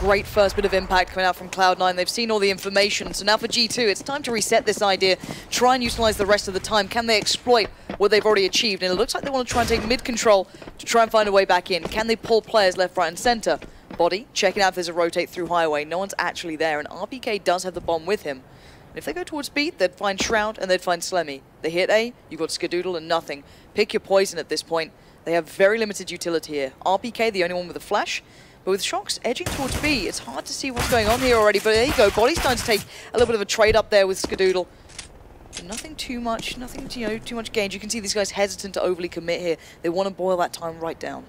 great first bit of impact coming out from Cloud9. They've seen all the information, so now for G2, it's time to reset this idea, try and utilize the rest of the time. Can they exploit what they've already achieved? And it looks like they want to try and take mid-control to try and find a way back in. Can they pull players left, right, and center? Body, checking out if there's a rotate through highway. No one's actually there, and RPK does have the bomb with him. And if they go towards B, they'd find Shroud and they'd find Slemmy. They hit A, you've got Skadoodle and nothing. Pick your poison at this point. They have very limited utility here. RPK, the only one with a flash. But with Shox edging towards B, it's hard to see what's going on here already. But there you go, Body's starting to take a little bit of a trade up there with Skadoodle. But nothing too much, nothing too much gains. You can see these guys hesitant to overly commit here. They want to boil that time right down.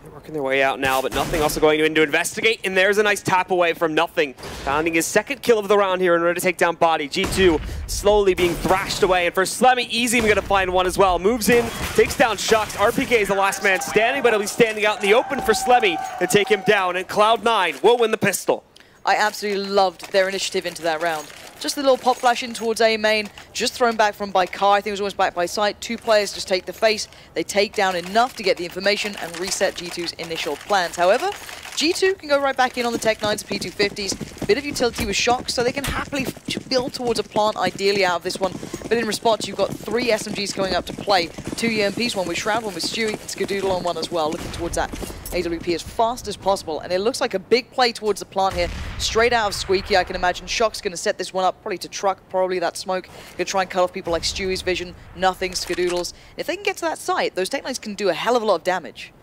They're working their way out now, but Nothing also going in to investigate, and there's a nice tap away from Nothing. Finding his second kill of the round here in order to take down Body. G2 slowly being thrashed away, and for Slemmy, easy, we're going to find one as well. Moves in, takes down Shox. RPK is the last man standing, but at least standing out in the open for Slemmy to take him down, and Cloud9 will win the pistol. I absolutely loved their initiative into that round. Just a little pop flash in towards A main, just thrown back from by Car. I think it was almost back by sight. Two players just take the face. They take down enough to get the information and reset G2's initial plans. However, G2 can go right back in on the Tech-9s and P250s. Bit of utility with Shox, so they can happily build towards a plant, ideally, out of this one. But in response, you've got 3 SMGs coming up to play. 2 EMPs, one with Shroud, one with Stewie, and Skadoodle on one as well, looking towards that AWP as fast as possible. And it looks like a big play towards the plant here. Straight out of Squeaky, I can imagine Shox going to set this one up, probably to truck, probably that smoke. Going to try and cut off people like Stewie's vision, Nothing, Skadoodles. If they can get to that site, those Tech-9s can do a hell of a lot of damage.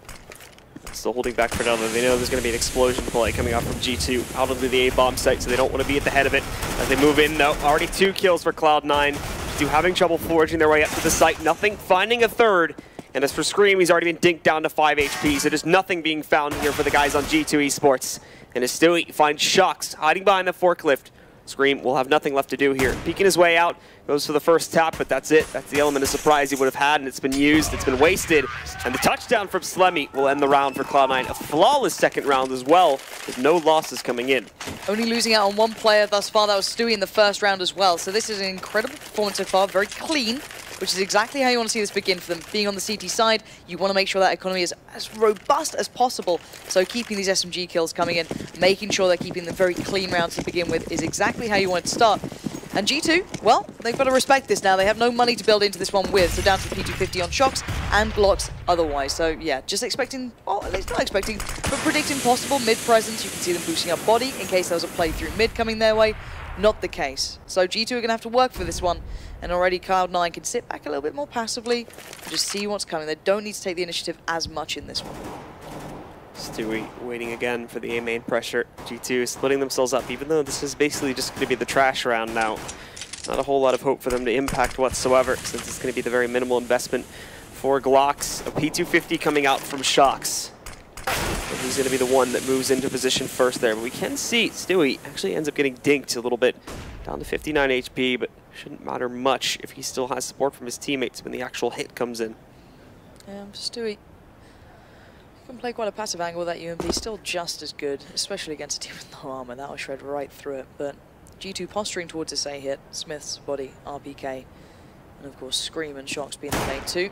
Still holding back for another. They know there's going to be an explosion play coming out from G2 out of the A-bomb site, so they don't want to be at the head of it as they move in, though. Already 2 kills for Cloud9. G2 having trouble forging their way up to the site. Nothing finding a third. And as for Scream, he's already been dinked down to 5 HP, so there's nothing being found here for the guys on G2 eSports. And as Stewie finds Shox hiding behind the forklift, Scream will have nothing left to do here. Peeking his way out, goes for the first tap, but that's it. That's the element of surprise he would have had, and it's been used, it's been wasted. And the touchdown from Slemmy will end the round for Cloud9. A flawless second round as well, with no losses coming in. Only losing out on 1 player thus far, that was Stewie in the first round as well. So this is an incredible performance so far, very clean, which is exactly how you want to see this begin for them. Being on the CT side, you want to make sure that economy is as robust as possible. So keeping these SMG kills coming in, making sure they're keeping them very clean rounds to begin with is exactly how you want it to start. And G2, well, they've got to respect this now. They have no money to build into this one with, so down to the P250 on Shox and Glocks otherwise. So yeah, just expecting, well, at least not expecting, but predicting possible mid-presence. You can see them boosting up Body in case there was a play through mid coming their way. Not the case. So G2 are going to have to work for this one. And already Cloud9 can sit back a little bit more passively and just see what's coming. They don't need to take the initiative as much in this one. Stewie waiting again for the A-main pressure. G2 splitting themselves up, even though this is basically just going to be the trash round now. Not a whole lot of hope for them to impact whatsoever, since it's going to be the very minimal investment for Glocks. A P250 coming out from Shox. And he's going to be the one that moves into position first there. But we can see Stewie actually ends up getting dinked a little bit, down to 59 HP, but shouldn't matter much if he still has support from his teammates when the actual hit comes in. Yeah, Stewie can play quite a passive angle with that UMP, still just as good, especially against a team with no armor. That will shred right through it. But G2 posturing towards this A hit, Smith's Body, RPK, and of course Scream and Shox being the main two.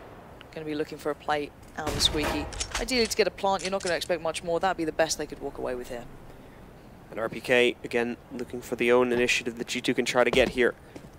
Going to be looking for a play out of Squeaky. Ideally to get a plant, you're not going to expect much more. That would be the best they could walk away with here. And RPK, again, looking for the own initiative that G2 can try to get here.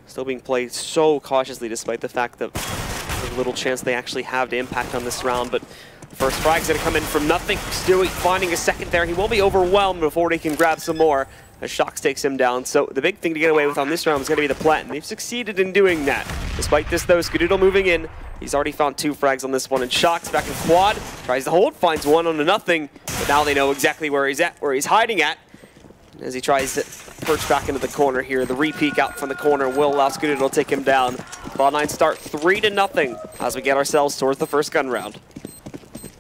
Still being played so cautiously despite the fact that there's little chance they actually have to impact on this round. But the first frag's going to come in from Nothing. Stewie finding a second there. He will be overwhelmed before he can grab some more as Shox takes him down. So the big thing to get away with on this round is going to be the plant, and they've succeeded in doing that. Despite this, though, Skadoodle moving in. He's already found 2 frags on this one, and Shox back in quad, tries to hold, finds one on a Nothing, but now they know exactly where he's at, where he's hiding at. And as he tries to perch back into the corner here, the re-peek out from the corner will allow Skadoodle to take him down. Cloud9 start 3-0 as we get ourselves towards the first gun round.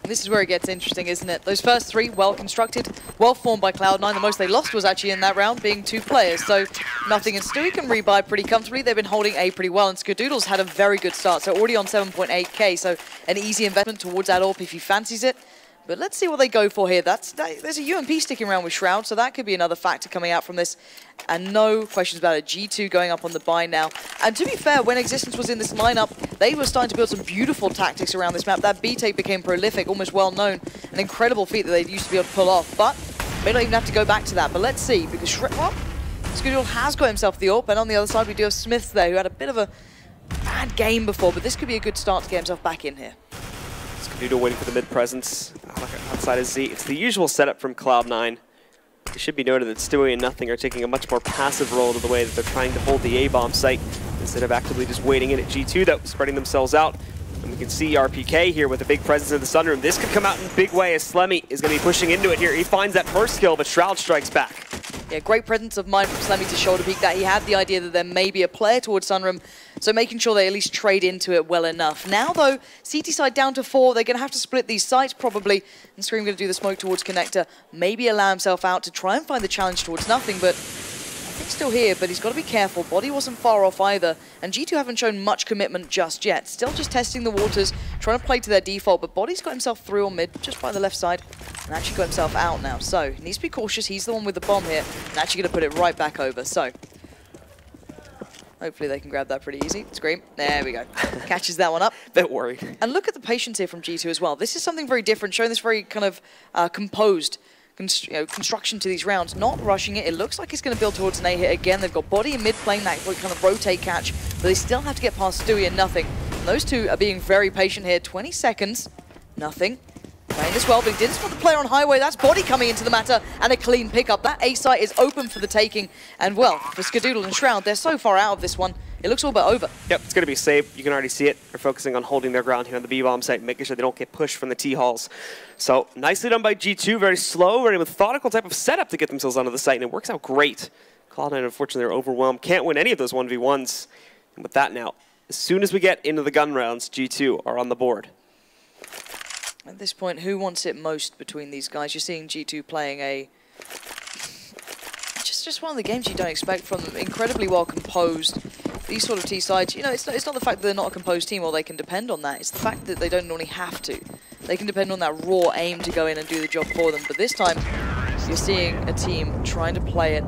This is where it gets interesting, isn't it? Those first 3, well constructed, well formed by Cloud9. The most they lost was actually in that round, being 2 players. So Nothing and Stewie can rebuy pretty comfortably. They've been holding A pretty well, and Skadoodle's had a very good start. So already on 7.8k, so an easy investment towards that AWP if he fancies it. But let's see what they go for here. There's a UMP sticking around with Shroud, so that could be another factor coming out from this. And no questions about it. G2 going up on the buy now. And to be fair, when Existence was in this lineup, they were starting to build some beautiful tactics around this map. That B-take became prolific, almost well known. An incredible feat that they used to be able to pull off. But May not even have to go back to that, but let's see, because Scoodle has got himself the AWP, and on the other side we do have Smith there, who had a bit of a bad game before, but this could be a good start to get himself back in here. Scoodle waiting for the mid presence outside of Z. It's the usual setup from Cloud9. It should be noted that Stewie and Nothing are taking a much more passive role to the way that they're trying to hold the A-bomb site instead of actively just waiting in at G2, though, spreading themselves out. And we can see RPK here with a big presence in the Sunroom. This could come out in a big way as Slemmy is going to be pushing into it here. He finds that first kill, but Shroud strikes back. Yeah, great presence of mind from Slemmy to shoulder peek that. He had the idea that there may be a player towards Sunroom, so making sure they at least trade into it well enough. Now, though, CT side down to 4. They're going to have to split these sites probably, and Scream going to do the smoke towards Connector. Maybe allow himself out to try and find the challenge towards Nothing, but Nothing's still here, but he's got to be careful. Body wasn't far off either, and G2 haven't shown much commitment just yet. Still just testing the waters, trying to play to their default, but Body's got himself through on mid, just by the left side, and actually got himself out now. So, he needs to be cautious. He's the one with the bomb here, and actually going to put it right back over. So, hopefully they can grab that pretty easy. Scream. There we go. Catches that one up. Bit worried. And look at the patience here from G2 as well. This is something very different, showing this very kind of composed construction to these rounds, not rushing it. It looks like it's going to build towards an A hit again. They've got Body in mid lane, that kind of rotate catch, but they still have to get past Stewie and Nothing. And those two are being very patient here. 20 seconds. Nothing. Playing this well, but he didn't spot the player on highway. That's Body coming into the matter, and a clean pickup. That A site is open for the taking, and well, for Skadoodle and Shroud, they're so far out of this one. It looks all but over. Yep, it's going to be safe. You can already see it. They're focusing on holding their ground here on the B-bomb site, making sure they don't get pushed from the T-halls. So, nicely done by G2. Very slow, very methodical type of setup to get themselves onto the site, and it works out great. Cloud9, unfortunately, are overwhelmed. Can't win any of those 1v1s. And with that now, as soon as we get into the gun rounds, G2 are on the board. At this point, who wants it most between these guys? You're seeing G2 playing a... Just one of the games you don't expect from them. Incredibly well composed. These sort of T-sides, you know, it's not the fact that they're not a composed team or they can depend on that. It's the fact that they don't normally have to. They can depend on that raw aim to go in and do the job for them. But this time, you're seeing a team trying to play it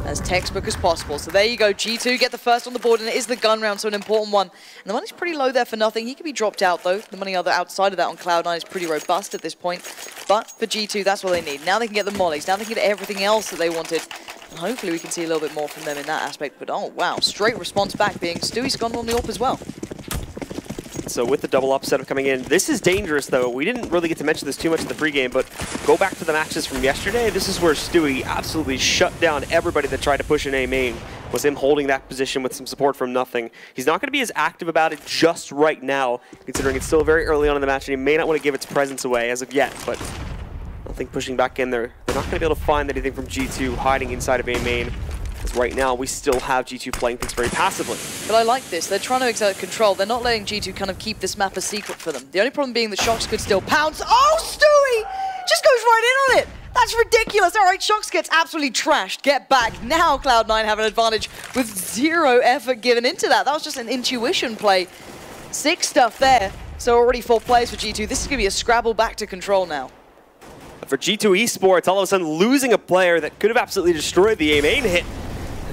as textbook as possible. So there you go, G2 get the first on the board, and it is the gun round, so an important one. And the money's pretty low there for Nothing. He could be dropped out, though. The money outside of that on Cloud9 is pretty robust at this point. But for G2, that's what they need. Now they can get the mollies. Now they can get everything else that they wanted. And hopefully we can see a little bit more from them in that aspect. But oh, wow, straight response back being Stewie's gone on the AWP as well. So with the double up setup coming in, this is dangerous though. We didn't really get to mention this too much in the pregame, but go back to the matches from yesterday. This is where Stewie absolutely shut down everybody that tried to push an A main. Was him holding that position with some support from Nothing. He's not going to be as active about it just right now, considering it's still very early on in the match, and he may not want to give its presence away as of yet, but Nothing pushing back in there. They're not going to be able to find anything from G2 hiding inside of A main. Because right now, we still have G2 playing things very passively. But I like this. They're trying to exert control. They're not letting G2 kind of keep this map a secret for them. The only problem being that Shox could still pounce. Oh, Stewie! Just goes right in on it! That's ridiculous. All right, Shox gets absolutely trashed. Get back. Now Cloud9 have an advantage with zero effort given into that. That was just an intuition play. Sick stuff there. So already 4 players for G2. This is going to be a Scrabble back to control now. For G2 eSports, all of a sudden losing a player that could have absolutely destroyed the A main hit.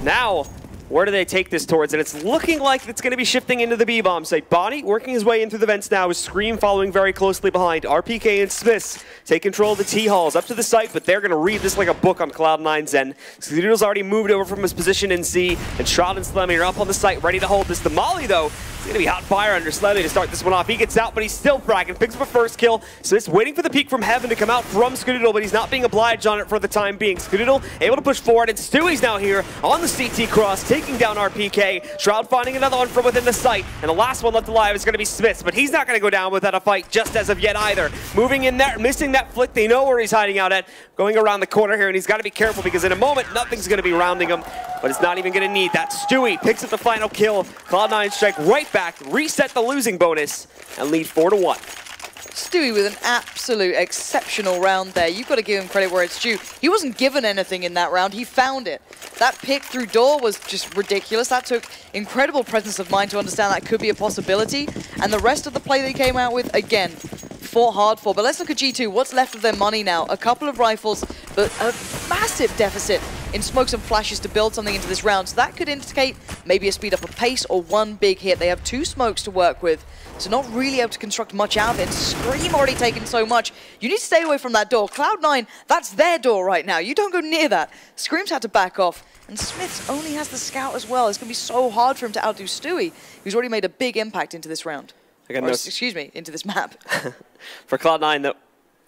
Now, where do they take this towards? And it's looking like it's going to be shifting into the B-bomb site. Body working his way in through the vents now, with Scream following very closely behind. RPK and Smiths take control of the T-halls up to the site, but they're going to read this like a book on Cloud9's end. Skadoodle's already moved over from his position in C, and Shroud and Slemmy are up on the site, ready to hold this. The Molly, though, it's going to be hot fire under Slemmy to start this one off. He gets out, but he's still fragging, picks up a first kill. Smith's waiting for the peek from Heaven to come out from Skadoodle, but he's not being obliged on it for the time being. Skadoodle able to push forward, and Stewie's now here on the CT cross, taking down RPK. Shroud finding another one from within the site, and the last one left alive is going to be Smiths, but he's not going to go down without a fight just as of yet either. Moving in there, missing that flick, they know where he's hiding out at, going around the corner here, and he's got to be careful because in a moment, Nothing's going to be rounding him, but it's not even going to need that. Stewie picks up the final kill. Cloud9 strike right back, reset the losing bonus, and lead 4-1. Stewie with an absolute exceptional round there. You've got to give him credit where it's due. He wasn't given anything in that round. He found it. That pick through door was just ridiculous. That took incredible presence of mind to understand that could be a possibility. And the rest of the play they came out with, again, fought hard for. But let's look at G2. What's left of their money now? A couple of rifles, but a massive deficit in smokes and flashes to build something into this round. So that could indicate maybe a speed up of pace or one big hit. They have 2 smokes to work with, so not really able to construct much out of it. And Scream already taken so much. You need to stay away from that door. Cloud9, that's their door right now. You don't go near that. Scream's had to back off. And Smiths only has the scout as well. It's going to be so hard for him to outdo Stewie, who's already made a big impact into this round. Again, or, excuse me, into this map. For Cloud9, though,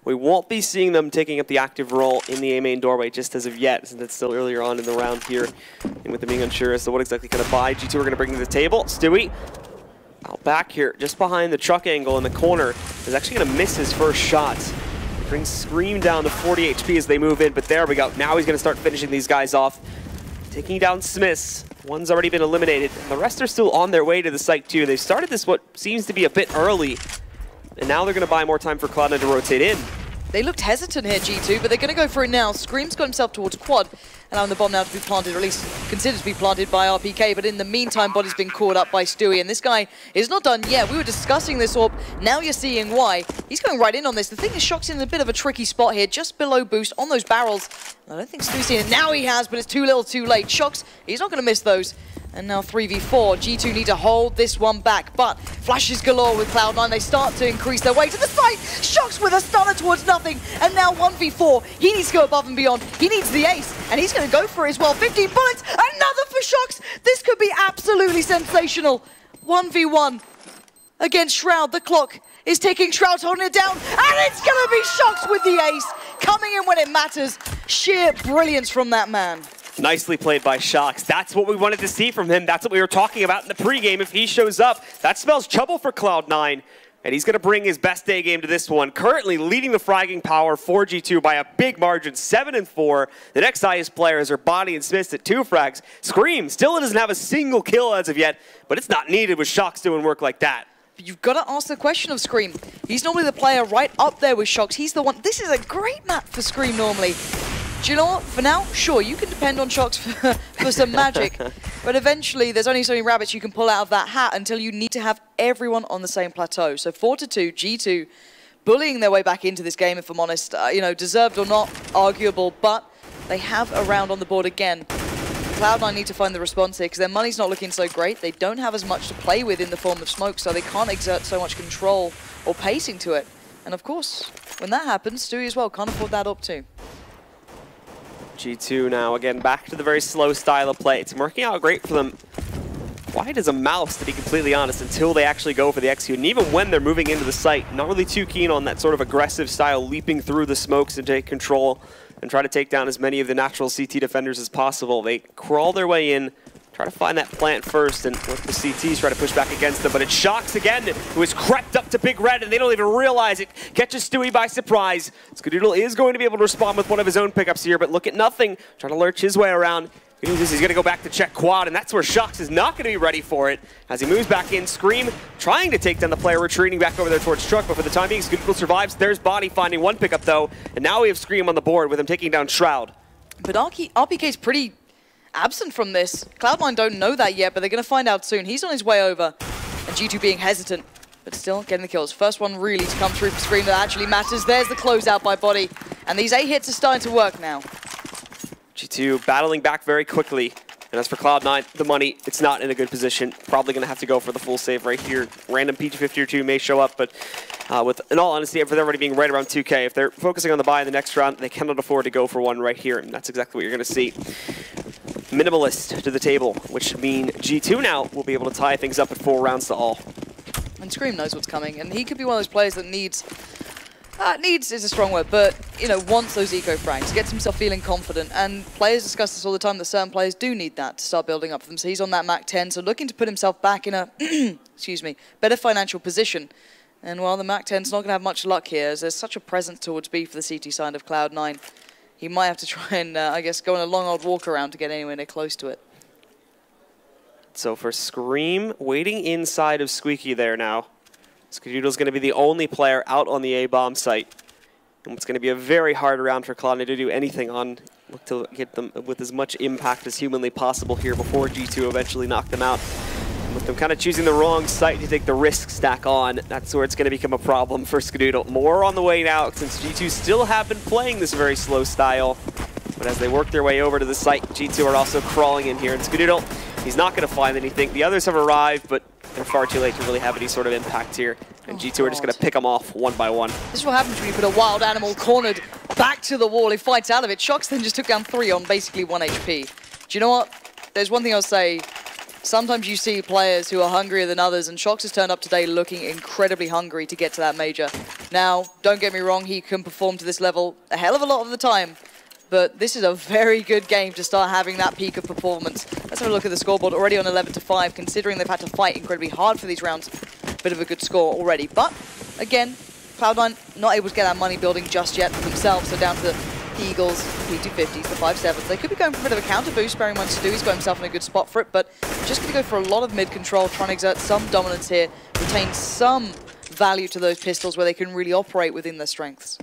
we won't be seeing them taking up the active role in the A main doorway just as of yet, since it's still earlier on in the round here. And with them being unsure as to what exactly going to buy, G2 are going to bring to the table. Stewie, out back here, just behind the truck angle in the corner, is actually going to miss his first shot. Brings Scream down to 40 HP as they move in, but there we go. Now he's going to start finishing these guys off. Taking down Smiths. One's already been eliminated. And the rest are still on their way to the site too. They've started this what seems to be a bit early. And now they're going to buy more time for Cloud9 to rotate in. They looked hesitant here, G2, but they're going to go for it now. Scream's got himself towards quad, allowing the bomb now to be planted, or at least considered to be planted by RPK, but in the meantime, Body's been caught up by Stewie, and this guy is not done yet. We were discussing this orb, now you're seeing why. He's going right in on this. The thing is, Shock's in a bit of a tricky spot here, just below boost on those barrels. I don't think Stewie's seen it. Now he has, but it's too little too late. Shock's, he's not going to miss those. And now 3v4. G2 need to hold this one back, but flashes galore with Cloud9. They start to increase their way to the site. Shocks with a stunner towards nothing. And now 1v4. He needs to go above and beyond. He needs the ace, and he's going to go for it as well. 15 bullets, another for Shocks. This could be absolutely sensational. 1v1 against Shroud. The clock is ticking. Shroud's holding it down, and it's going to be Shocks with the ace. Coming in when it matters. Sheer brilliance from that man. Nicely played by Shocks. That's what we wanted to see from him. That's what we were talking about in the pregame. If he shows up, that spells trouble for Cloud9. And he's going to bring his best day game to this one. Currently leading the fragging power for G2 by a big margin, 7-4. The next highest players are Body and Smiths at 2 frags. Scream still doesn't have a single kill as of yet, but it's not needed with Shocks doing work like that. You've got to ask the question of Scream. He's normally the player right up there with Shocks. He's the one. This is a great map for Scream normally. Do you know what? For now, sure, you can depend on Shocks for some magic, but eventually there's only so many rabbits you can pull out of that hat until you need to have everyone on the same plateau. So 4-2, G2 bullying their way back into this game, if I'm honest. You know, deserved or not, arguable, but they have a round on the board again. Cloud9 need to find the response here because their money's not looking so great. They don't have as much to play with in the form of smoke, so they can't exert so much control or pacing to it. And of course, when that happens, Stewie as well can't afford that up too. G2 now, again, back to the very slow style of play. It's working out great for them. Quiet as a mouse, to be completely honest, until they actually go for the execute. And even when they're moving into the site, not really too keen on that sort of aggressive style, leaping through the smokes and take control and try to take down as many of the natural CT defenders as possible. They crawl their way in, try to find that plant first, and let the CTs try to push back against them. But it's Shocks again, who has crept up to Big Red, and they don't even realize it. Catches Stewie by surprise. Skadoodle is going to be able to respond with one of his own pickups here, but look at nothing. Trying to lurch his way around. He's going to go back to check quad, and that's where Shocks is not going to be ready for it. As he moves back in, Scream trying to take down the player, retreating back over there towards Truck, but for the time being, Skadoodle survives. There's Body finding one pickup, though, and now we have Scream on the board with him taking down Shroud. But RPK's pretty absent from this. Cloud9 don't know that yet, but they're going to find out soon. He's on his way over, and G2 being hesitant, but still getting the kills. First one really to come through for Scream that actually matters. There's the closeout by Body, and these 8 hits are starting to work now. G2 battling back very quickly. And as for Cloud9, the money, it's not in a good position. Probably going to have to go for the full save right here. Random PG-50 or 2 may show up, but in all honesty, for them already being right around 2K, if they're focusing on the buy in the next round, they cannot afford to go for one right here, and that's exactly what you're going to see. Minimalist to the table, which means G2 now will be able to tie things up at 4 rounds to all. And Scream knows what's coming, and he could be one of those players that needs is a strong word, but, you know, wants those eco frags, gets himself feeling confident, and players discuss this all the time that certain players do need that to start building up for them. So he's on that Mac 10, so looking to put himself back in a, excuse me, better financial position. And while the Mac 10's not going to have much luck here, as there's such a presence towards B for the CT side of Cloud9, he might have to try and, I guess, go on a long old walk around to get anywhere near close to it. So for Scream, waiting inside of Squeaky there now. Skadoodle's going to be the only player out on the A-bomb site. And it's going to be a very hard round for Cloud9 to do anything on. Look to get them with as much impact as humanly possible here before G2 eventually knock them out. With them kind of choosing the wrong site to take the risk stack on, that's where it's going to become a problem for Skadoodle. More on the way now, since G2 still have been playing this very slow style. But as they work their way over to the site, G2 are also crawling in here. And Skadoodle, he's not going to find anything. The others have arrived, but they're far too late to really have any sort of impact here. And G2 are just going to pick them off one by one. This is what happens when you put a wild animal cornered back to the wall. He fights out of it. Shox then just took down 3 on basically 1 HP. Do you know what? There's one thing I'll say. Sometimes you see players who are hungrier than others, and Shox has turned up today looking incredibly hungry to get to that major. Now, don't get me wrong, he can perform to this level a hell of a lot of the time, but this is a very good game to start having that peak of performance. Let's have a look at the scoreboard, already on 11-5, considering they've had to fight incredibly hard for these rounds. Bit of a good score already, but again, Cloud9 not able to get that money building just yet for themselves, so down to the Eagles, the P250s, the 5-7s. They could be going for a bit of a counter boost, bearing in mind Stewie's got himself in a good spot for it, but just going to go for a lot of mid-control, trying to exert some dominance here, retain some value to those pistols where they can really operate within their strengths.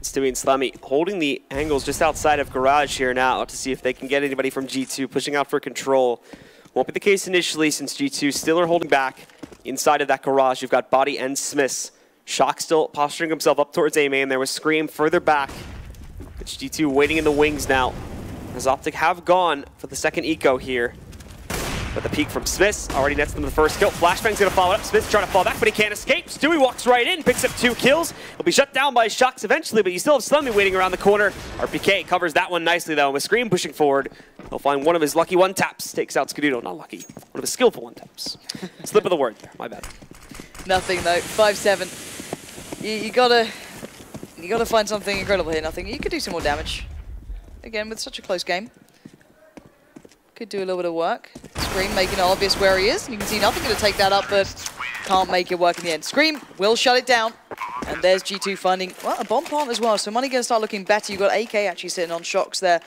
Stewie and Slammy holding the angles just outside of Garage here now to see if they can get anybody from G2, pushing out for control. Won't be the case initially since G2 still are holding back inside of that Garage. You've got Body and Smiths. Shock still posturing himself up towards A main. There was Scream further back. It's G2 waiting in the wings now, as Optic have gone for the second eco here. But the peek from Smiths already nets them the first kill. Flashbang's gonna follow up. Smith's trying to fall back, but he can't escape. Stewie walks right in, picks up 2 kills. He'll be shut down by Shox eventually, but you still have Slummy waiting around the corner. RPK covers that one nicely though, with Scream pushing forward. He'll find one of his lucky one-taps, takes out Skadoodle. Not lucky, one of his skillful one-taps. Slip of the word there, my bad. Nothing though, 5-7. You gotta find something incredible here. Nothing. You could do some more damage. Again, with such a close game. Could do a little bit of work. Scream making it obvious where he is. And you can see nothing going to take that up, but can't make it work in the end. Scream will shut it down. And there's G2 finding, well, a bomb plant as well. So money going to start looking better. You've got AK actually sitting on Shox there.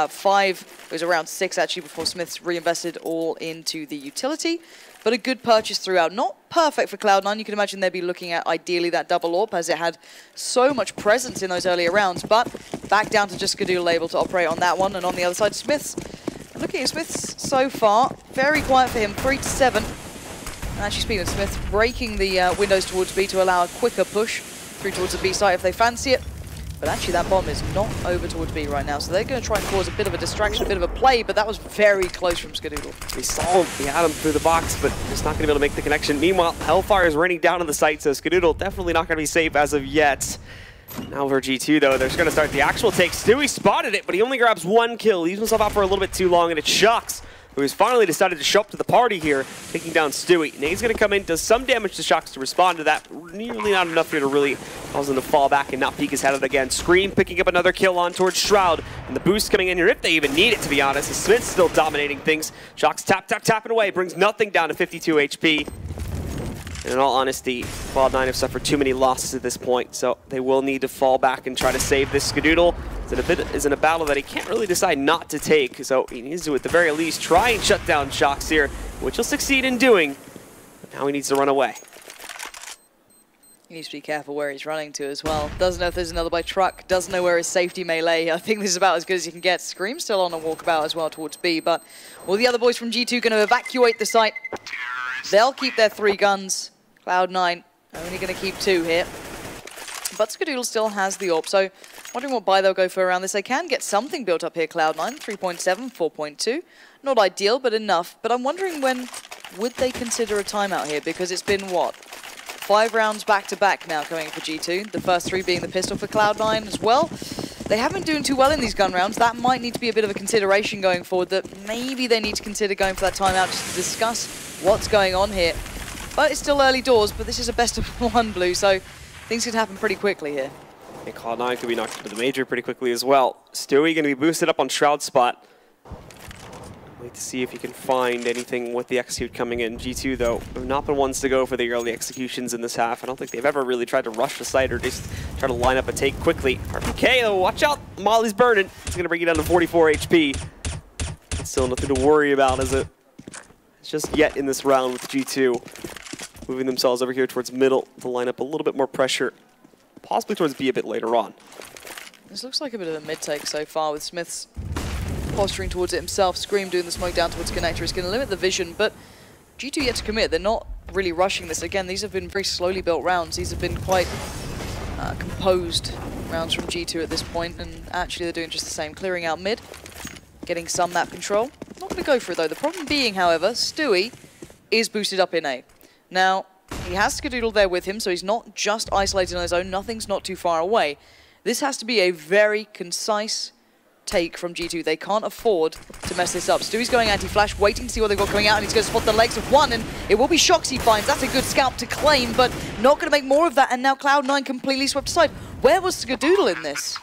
5, it was around 6 actually before Smith's reinvested all into the utility. But a good purchase throughout. Not perfect for Cloud9. You can imagine they'd be looking at ideally that double AWP as it had so much presence in those earlier rounds. But back down to just Skadoodle able to operate on that one. And on the other side, Smith's. Looking at Smith's so far, very quiet for him, 3-7. And actually speaking of Smith, breaking the windows towards B to allow a quicker push through towards the B site if they fancy it. But actually that bomb is not over towards B right now, so they're going to try and cause a bit of a distraction, a bit of a play, but that was very close from Skadoodle. We saw him, he had him through the box, but just not going to be able to make the connection. Meanwhile, Hellfire is raining down on the site, so Skadoodle definitely not going to be safe as of yet. Now for G2 though, they're just going to start the actual take. Stewie spotted it, but he only grabs 1 kill. Leaves himself out for a little bit too long, and it's Shox, who has finally decided to show up to the party here, taking down Stewie. Nade's going to come in, does some damage to Shox to respond to that. Nearly not enough here to really cause him to fall back and not peek his head out again. Scream picking up another kill on towards Shroud, and the boost coming in here, if they even need it to be honest, as Smith's still dominating things. Shox tapping away, brings nothing down to 52 HP. And in all honesty, Cloud9 have suffered too many losses at this point, so they will need to fall back and try to save this. Skadoodle is in a battle that he can't really decide not to take, so he needs to, at the very least, try and shut down Shox here, which he'll succeed in doing. But now he needs to run away. He needs to be careful where he's running to as well. Doesn't know if there's another by truck, doesn't know where his safety may lay. I think this is about as good as you can get. Scream still on a walkabout as well towards B, but all the other boys from G2 going to evacuate the site. They'll keep their 3 guns. Cloud9 only going to keep 2 here. But Skadoodle still has the AWP, so wondering what buy they'll go for around this. They can get something built up here, Cloud9, 3.7, 4.2. Not ideal, but enough. But I'm wondering when would they consider a timeout here, because it's been, what, 5 rounds back-to-back now coming for G2. The first 3 being the pistol for Cloud9 as well. They haven't been doing too well in these gun rounds. That might need to be a bit of a consideration going forward, that maybe they need to consider going for that timeout just to discuss what's going on here. But it's still early doors, but this is a best of 1 blue, so things could happen pretty quickly here. And Cloud9 could be knocked into the major pretty quickly as well. Stewie going to be boosted up on Shroud spot. Wait to see if he can find anything with the execute coming in. G2, though, have not been ones to go for the early executions in this half. I don't think they've ever really tried to rush the site or just try to line up a take quickly. RPK, though, watch out. Molly's burning. It's going to bring you down to 44 HP. It's still nothing to worry about, is it? It's just yet in this round with G2. Moving themselves over here towards middle to line up a little bit more pressure, possibly towards B a bit later on. This looks like a bit of a mid-take so far, with Smith's posturing towards it himself. Scream doing the smoke down towards connector is going to limit the vision, but G2 yet to commit. They're not really rushing this. Again, these have been very slowly built rounds. These have been quite composed rounds from G2 at this point, and actually they're doing just the same. Clearing out mid, getting some map control. Not going to go for it though. The problem being, however, Stewie is boosted up in A. Now, he has Skadoodle there with him, so he's not just isolated on his own. Nothing's not too far away. This has to be a very concise take from G2. They can't afford to mess this up. Stewie's going anti-flash, waiting to see what they've got coming out, and he's going to spot the legs of one, and it will be Shocks he finds. That's a good scalp to claim, but not going to make more of that, and now Cloud9 completely swept aside. Where was Skadoodle in this?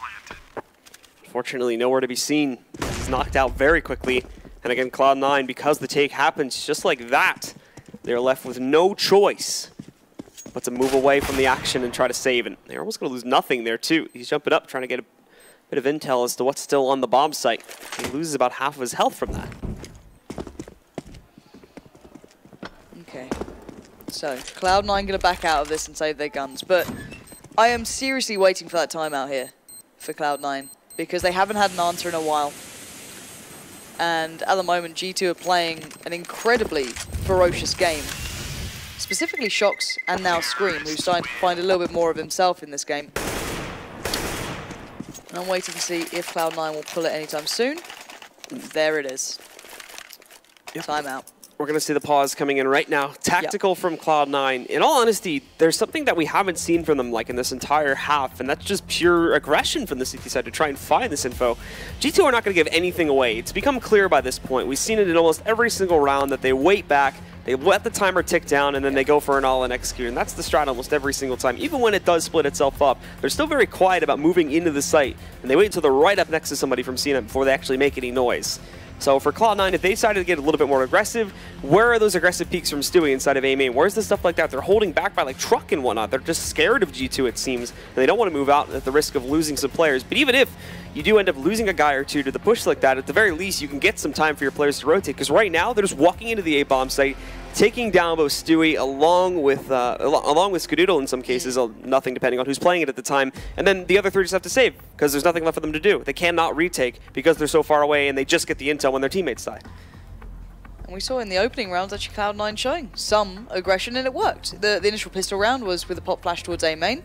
Fortunately, nowhere to be seen. He's knocked out very quickly, and again, Cloud9, because the take happens just like that, they're left with no choice but to move away from the action and try to save it. They're almost going to lose nothing there, too. He's jumping up, trying to get a bit of intel as to what's still on the bomb site. He loses about half of his health from that. Okay. So, Cloud9 going to back out of this and save their guns, but I am seriously waiting for that timeout here for Cloud9, because they haven't had an answer in a while. And at the moment, G2 are playing an incredibly ferocious game. Specifically Shocks and now Scream, who's starting to find a little bit more of himself in this game. And I'm waiting to see if Cloud9 will pull it anytime soon. There it is. Yep. Timeout. We're going to see the pause coming in right now. Tactical from Cloud9. In all honesty, there's something that we haven't seen from them like in this entire half, and that's just pure aggression from the CT side to try and find this info. G2 are not going to give anything away. It's become clear by this point. We've seen it in almost every single round that they wait back, they let the timer tick down, and then they go for an all-in execute. And that's the strat almost every single time. Even when it does split itself up, they're still very quiet about moving into the site, and they wait until they're right up next to somebody from seeing it before they actually make any noise. So for Cloud9, if they decided to get a little bit more aggressive, where are those aggressive peaks from Stewie inside of A main? Where's the stuff like that? They're holding back by like truck and whatnot. They're just scared of G2, it seems, and they don't want to move out at the risk of losing some players. But even if you do end up losing a guy or two to the push like that, at the very least, you can get some time for your players to rotate. Because right now, they're just walking into the A-bomb site, taking down both Stewie along with Skadoodle in some cases, nothing depending on who's playing it at the time, and then the other three just have to save because there's nothing left for them to do. They cannot retake because they're so far away, and they just get the intel when their teammates die. And we saw in the opening rounds actually Cloud9 showing some aggression, and it worked. The initial pistol round was with a pop flash towards A main.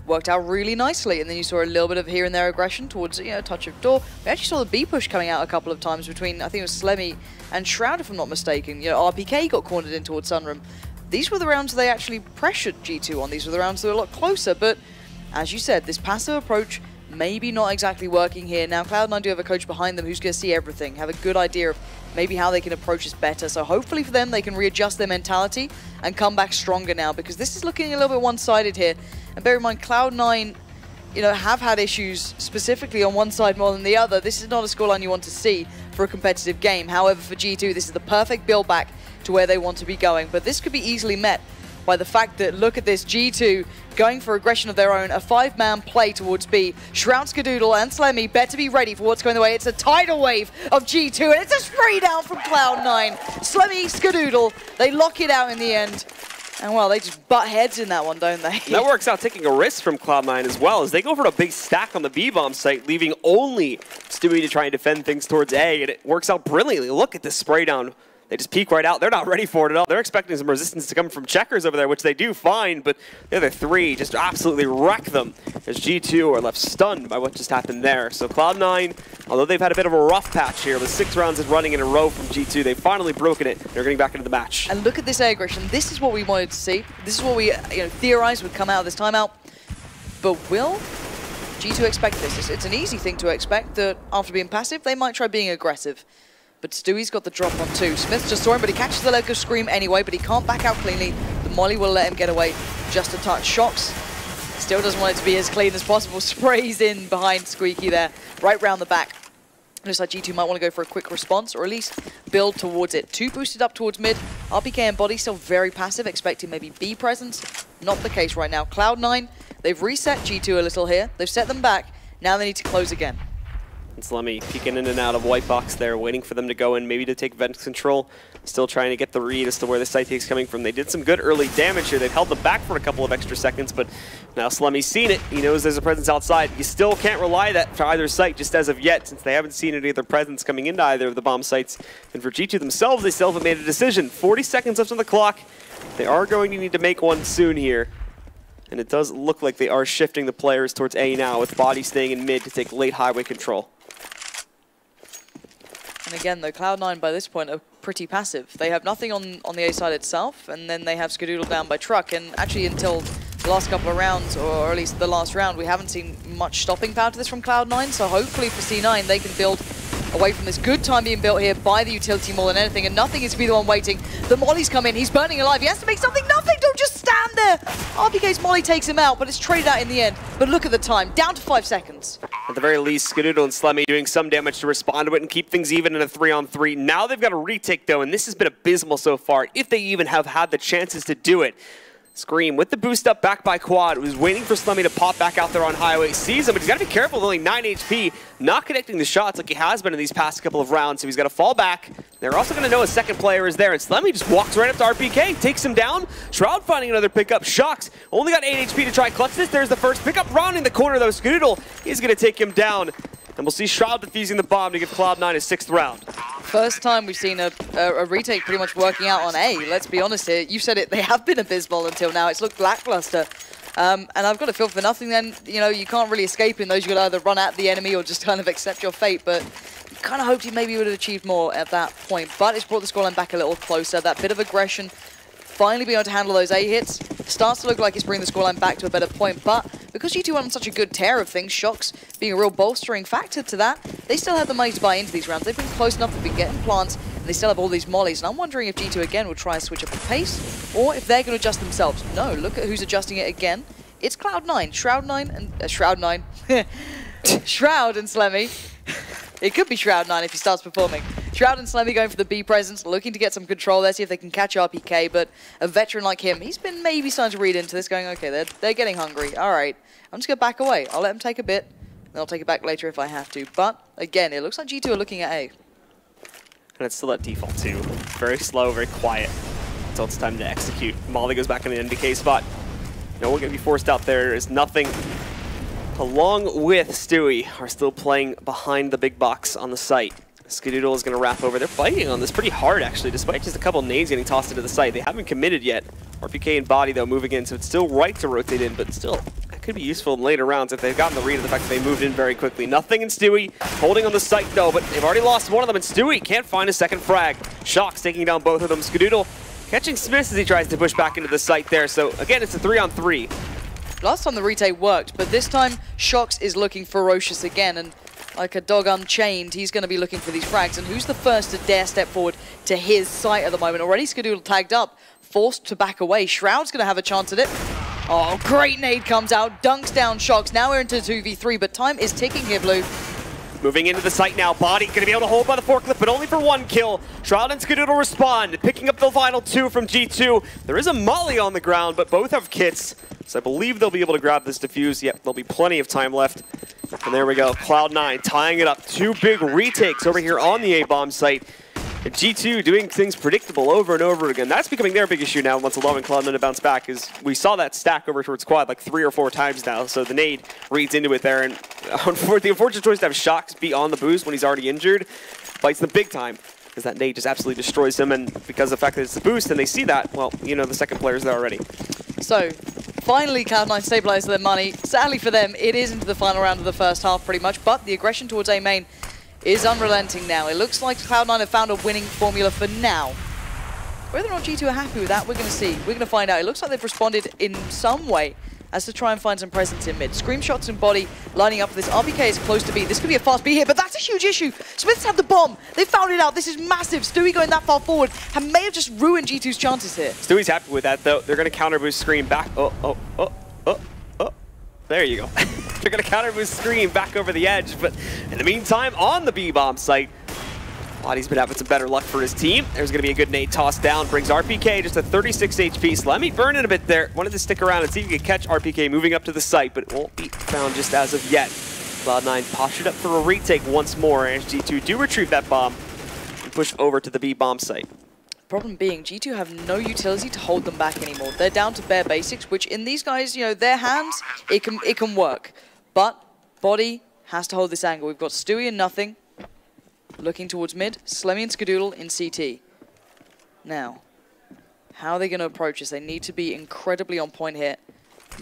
Worked out really nicely, and then you saw a little bit of here and there aggression towards, you know, touch of door. We actually saw the B push coming out a couple of times between, I think it was Slemmy and Shroud, if I'm not mistaken. You know, RPK got cornered in towards Sunroom. These were the rounds they actually pressured G2 on. These were the rounds that were a lot closer, but as you said, this passive approach maybe not exactly working here. Now, Cloud9 do have a coach behind them who's going to see everything, have a good idea of maybe how they can approach this better. So hopefully for them, they can readjust their mentality and come back stronger now, because this is looking a little bit one-sided here. And bear in mind, Cloud9, you know, have had issues specifically on one side more than the other. This is not a scoreline you want to see for a competitive game. However, for G2, this is the perfect build back to where they want to be going. But this could be easily met by the fact that, look at this, G2 going for aggression of their own, a 5-man play towards B. Shroud, Skadoodle, and Slemmy better be ready for what's going their way. It's a tidal wave of G2, and it's a spray down from Cloud9. Slemmy, Skadoodle, they lock it out in the end. And well, they just butt heads in that one, don't they? That works out taking a risk from Cloud9 as well, as they go for a big stack on the B-bomb site, leaving only Stewie to try and defend things towards A, and it works out brilliantly. Look at this spray down. They just peek right out. They're not ready for it at all. They're expecting some resistance to come from Checkers over there, which they do fine, but the other three just absolutely wreck them as G2 are left stunned by what just happened there. So Cloud9, although they've had a bit of a rough patch here with 6 rounds of running in a row from G2, they've finally broken it. They're getting back into the match. And look at this aggression. This is what we wanted to see. This is what we theorized would come out of this timeout. But will G2 expect this? It's an easy thing to expect that after being passive, they might try being aggressive. But Stewie's got the drop on 2. Smith just saw him, but he catches the leg of Scream anyway, but he can't back out cleanly. The molly will let him get away just a touch. Shocks still doesn't want it to be as clean as possible. Sprays in behind Squeaky there, right round the back. Looks like G2 might want to go for a quick response, or at least build towards it. 2 boosted up towards mid. RPK and Body still very passive, expecting maybe B presence. Not the case right now. Cloud9, they've reset G2 a little here. They've set them back. Now they need to close again. And Slemmy peeking in and out of white box there, waiting for them to go in, maybe to take vent control. Still trying to get the read as to where the site take's coming from. They did some good early damage here. They've held them back for a couple of extra seconds, but now Slemmy's seen it. He knows there's a presence outside. You still can't rely that for either site just as of yet, since they haven't seen any other presence coming into either of the bomb sites. And for G2 themselves, they still haven't made a decision. 40 seconds left on the clock. They are going to need to make one soon here. And it does look like they are shifting the players towards A now, with Body staying in mid to take late highway control. And again, though, Cloud9 by this point are pretty passive. They have nothing on the A side itself, and then they have Skadoodle down by truck. And actually, until the last couple of rounds, or at least the last round, we haven't seen much stopping power to this from Cloud9. So hopefully for C9, they can build away from this. Good time being built here by the utility more than anything, and nothing is to be the one waiting. The Molly's come in, he's burning alive, he has to make something, nothing, don't just stand there! RPK's Molly takes him out, but it's traded out in the end. But look at the time, down to 5 seconds. At the very least, Skadoodle and Slemmy doing some damage to respond to it and keep things even in a 3-on-3. Now they've got a retake though, and this has been abysmal so far, if they even have had the chances to do it. Scream with the boost up back by Quad, was waiting for Slemmy to pop back out there on highway, sees him, but he's got to be careful with only 9 HP, not connecting the shots like he has been in these past couple of rounds, so he's got to fall back. They're also going to know a second player is there, and Slemmy just walks right up to RPK, takes him down. Shroud finding another pickup, Shocks, only got 8 HP to try clutch this. There's the first pickup, rounding the corner though. Skadoodle is going to take him down, and we'll see Shroud defusing the bomb to give Cloud9 a 6th round. First time we've seen a retake pretty much working out on A. Let's be honest here. You said it, they have been abysmal until now. It's looked lackluster. And I've got to feel for nothing then. You know, you can't really escape in those. You've got to either run at the enemy or just kind of accept your fate. But you kind of hoped he maybe would have achieved more at that point. But it's brought the scoreline back a little closer. That bit of aggression, finally being able to handle those A hits, starts to look like it's bringing the scoreline back to a better point. But because G2 went on such a good tear of things, Shocks being a real bolstering factor to that, they still have the money to buy into these rounds. They've been close enough, they've been getting plants, and they still have all these mollies. And I'm wondering if G2 again will try and switch up the pace, or if they're going to adjust themselves. No, look at who's adjusting it again. It's Cloud9, Shroud9, and Shroud and Slemmy. It could be Shroud9 if he starts performing. Shroud and Slemmy going for the B presence, looking to get some control there, see if they can catch RPK, but a veteran like him, he's been maybe starting to read into this, going, okay, they're getting hungry. All right, I'm just going to back away. I'll let them take a bit, and I'll take it back later if I have to. But, again, it looks like G2 are looking at A. And it's still at default too. Very slow, very quiet, until it's time to execute. Molly goes back in an NDK spot. No one going to be forced out there. There's nothing. Along with Stewie are still playing behind the big box on the site. Skadoodle is going to wrap over. They're fighting on this pretty hard, actually, despite just a couple nades getting tossed into the site. They haven't committed yet. RPK and Body, though, moving in, so it's still right to rotate in, but still, that could be useful in later rounds if they've gotten the read of the fact that they moved in very quickly. Nothing in Stewie, holding on the site, though, but they've already lost one of them, and Stewie can't find a second frag. Shocks taking down both of them. Skadoodle catching Smith as he tries to push back into the site there, so again, it's a 3-on-3. Last time the retake worked, but this time Shocks is looking ferocious again, and like a dog unchained, he's going to be looking for these frags. And who's the first to dare step forward to his site at the moment? Already Skadoodle tagged up, forced to back away. Shroud's going to have a chance at it. Oh, great nade comes out, dunks down Shocks. Now we're into 2v3, but time is ticking here, Blue. Moving into the site now, Body going to be able to hold by the forklift, but only for one kill. Shroud and Skadoodle respond, picking up the final 2 from G2. There is a Molly on the ground, but both have kits, so I believe they'll be able to grab this defuse. Yep, there'll be plenty of time left. And there we go, Cloud9 tying it up. 2 big retakes over here on the A-bomb site. And G2 doing things predictable over and over again. That's becoming their big issue now once allowing Cloud9 to bounce back, is we saw that stack over towards Quad like 3 or 4 times now, so the nade reads into it there, and the unfortunate choice to have Shocks be on the boost when he's already injured bites them big time, because that nade just absolutely destroys him, and because of the fact that it's the boost and they see that, well, you know, the second player's there already. So, finally Cloud9 stabilized their money. Sadly for them, it is into the final round of the first half pretty much, but the aggression towards A main is unrelenting now. It looks like Cloud9 have found a winning formula for now. Whether or not G2 are happy with that, we're going to see. We're going to find out. It looks like they've responded in some way as to try and find some presence in mid. Scream shots and Body lining up for this. RPK is close to B. This could be a fast B here, but that's a huge issue. Smiths have the bomb. They found it out. This is massive. Stewie going that far forward may have just ruined G2's chances here. Stewie's happy with that, though. They're going to counter boost Scream back. There you go. They're going to counter boost Scream back over the edge, but in the meantime, on the B-bomb site, Body's been having some better luck for his team. There's going to be a good nade toss down, brings RPK just at 36 HP. Slemmy burning a bit there. Wanted to stick around and see if he could catch RPK moving up to the site, but it won't be found just as of yet. Cloud9 postured up for a retake once more, and G2 do retrieve that bomb and push over to the B bomb site. Problem being, G2 have no utility to hold them back anymore. They're down to bare basics, which in these guys, you know, their hands, it can work. But Body has to hold this angle. We've got Stewie and Nothing looking towards mid, Slemmy and Skadoodle in CT. Now, how are they going to approach this? They need to be incredibly on point here.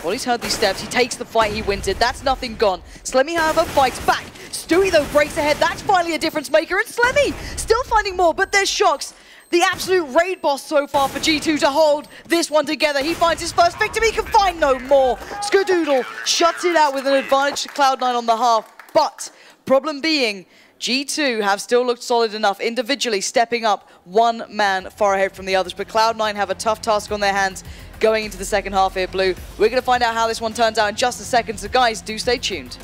Body's heard these steps. He takes the fight. He wins it. That's Nothing gone. Slemmy, however, fights back. Stewie, though, breaks ahead. That's finally a difference maker. And Slemmy still finding more, but there's Shocks. The absolute raid boss so far for G2 to hold this one together. He finds his first victim. He can find no more. Skadoodle shuts it out with an advantage to Cloud9 on the half. But problem being, G2 have still looked solid enough, individually stepping up one man far ahead from the others. But Cloud9 have a tough task on their hands going into the second half here, Blue. We're going to find out how this one turns out in just a second. So guys, do stay tuned.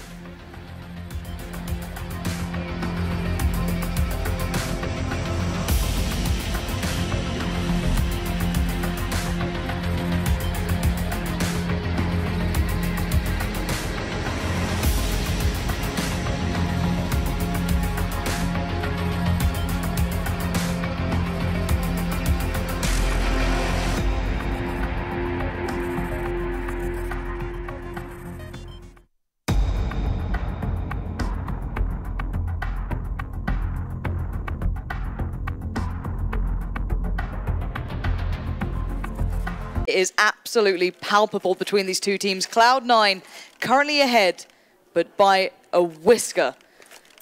It is absolutely palpable between these two teams. Cloud9 currently ahead, but by a whisker.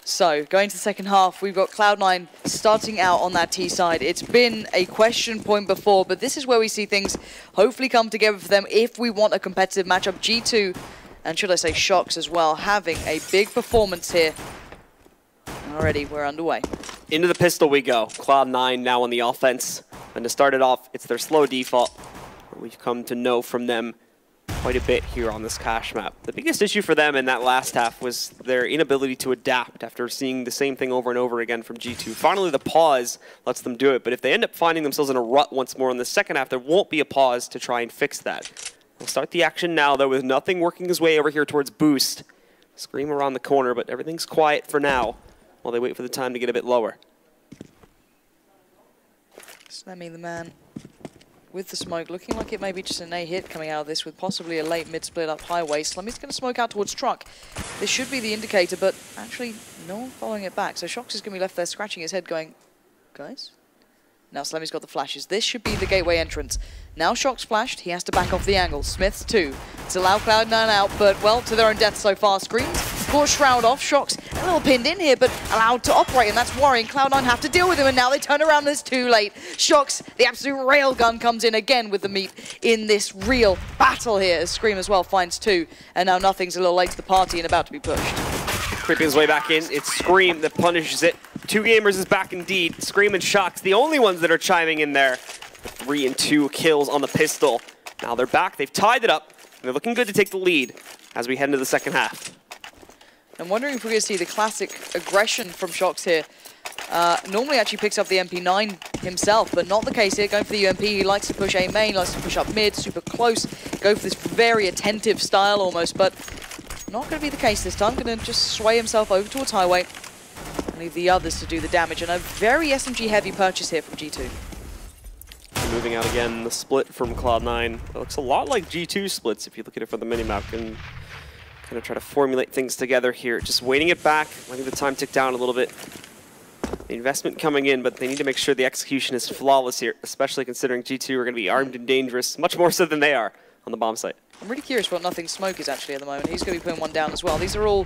So, going to the second half, we've got Cloud9 starting out on that T side. It's been a question point before, but this is where we see things hopefully come together for them if we want a competitive matchup. G2, and should I say Shocks as well, having a big performance here. Already, we're underway. Into the pistol we go. Cloud9 now on the offense. And to start it off, it's their slow default. We've come to know from them quite a bit here on this cash map. The biggest issue for them in that last half was their inability to adapt after seeing the same thing over and over again from G2. Finally, the pause lets them do it, but if they end up finding themselves in a rut once more in the second half, there won't be a pause to try and fix that. We'll start the action now, though, with Nothing working his way over here towards Boost. Scream around the corner, but everything's quiet for now while they wait for the time to get a bit lower. Slemmy the man with the smoke, looking like it may be just an A hit coming out of this with possibly a late mid-split up highway. Slemmy's going to smoke out towards Truck. This should be the indicator, but actually no one following it back. So Shocks is going to be left there scratching his head going, guys? Now Slemmy's got the flashes. This should be the gateway entrance. Now Shocks flashed, he has to back off the angle. Smith's too, to allow Cloud9 out, but well, to their own death so far. Screams, caught Shroud off. Shocks a little pinned in here, but allowed to operate, and that's worrying. Cloud9 have to deal with him, and now they turn around and it's too late. Shocks, the absolute railgun, comes in again with the meat in this real battle here, as Scream as well finds two, and now Nothing's a little late to the party and about to be pushed. Creeping his way back in, it's Scream that punishes it. Two gamers is back indeed. Scream and Shocks, the only ones that are chiming in there. 3 and 2 kills on the pistol. Now they're back, they've tied it up, and they're looking good to take the lead as we head into the second half. I'm wondering if we're going to see the classic aggression from Shocks here. Normally actually picks up the MP9 himself, but not the case here. Going for the UMP, he likes to push A main, likes to push up mid, super close. Go for this very attentive style almost, but not going to be the case this time. Going to just sway himself over towards highway and leave the others to do the damage. And a very SMG heavy purchase here from G2. Moving out again, the split from Cloud9. It looks a lot like G2 splits if you look at it from the minimap. And kind of try to formulate things together here. Just waiting it back, letting the time tick down a little bit. The investment coming in, but they need to make sure the execution is flawless here, especially considering G2 are going to be armed and dangerous, much more so than they are on the bomb site. I'm really curious what Nothing's smoke is actually at the moment. He's going to be putting one down as well. These are all...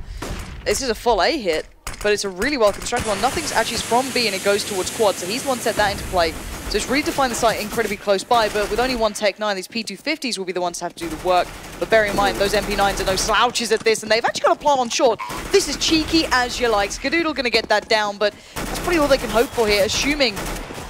This is a full A hit, but it's a really well-constructed one. Nothing's actually is from B and it goes towards quad, so he's the one set that into play. So it's really defined the site incredibly close by, but with only one Tech 9, these P250s will be the ones to have to do the work. But bear in mind, those MP9s are no slouches at this, and they've actually got a plant on short. This is cheeky as you like. Skadoodle going to get that down, but that's probably all they can hope for here, assuming